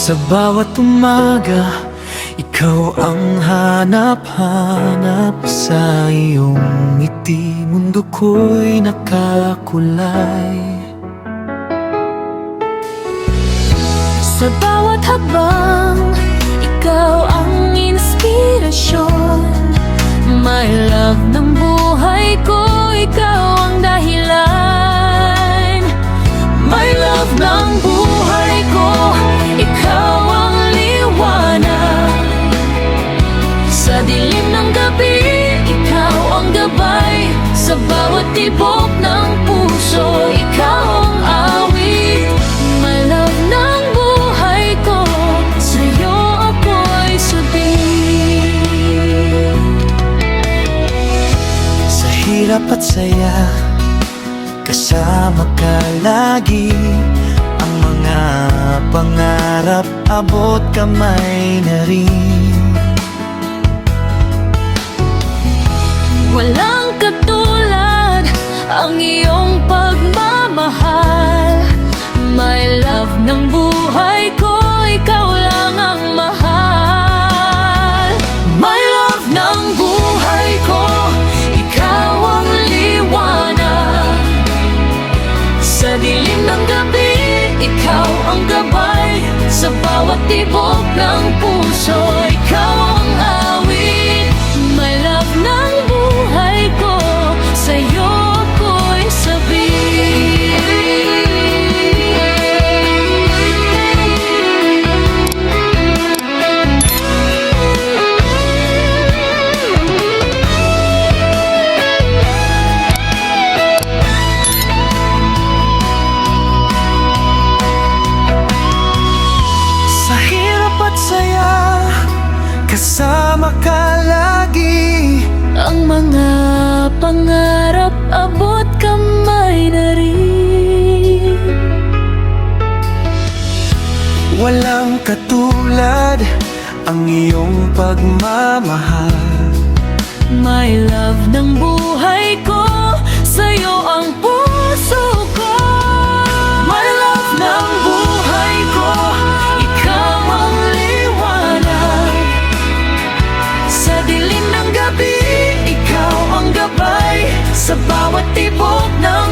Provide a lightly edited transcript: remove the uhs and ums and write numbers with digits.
Sa bawat umaga, ikaw ang hanap-hanap. Sa iyong ngiti, mundo ko'y nakakulay. Sa bawat habang, ikaw ang inspirasyon. My love ng buhay ko, ikaw ang dahilan. My love ng buhay ko, ikaw ang liwanag. Sa dilim ng gabi, ikaw ang gabay. Sa bawat tibok ng puso, ikaw ang awit. My love ng buhay ko, sa'yo ako'y sudin. Sa hirap at saya, kasama ka lagi. Ang mga pangarap, abot kamay na rin. Walang katulad ang iyong pagmamahal. My love ng buhay ko, ikaw lang ang mahal. My love ng buhay ko, ikaw ang liwanag. Sa dilim ng gabi, ikaw ang gabay. Sa bawat tibok ng puso, ikaw ang awit. My love ng buhay ko, sa'yo ako'y sabihin. Sa hirap at saya, kasama ka lagi. Ang mga pangarap, abot kamay na rin. Walang katulad ang iyong pagmamahal. My love ng buhay ko, sa'yo ang puso ko. My love ng buhay ko, Ikaw ang liwanag. sa dilim ng gabi, ikaw ang gabay. Sa bawat tibok ng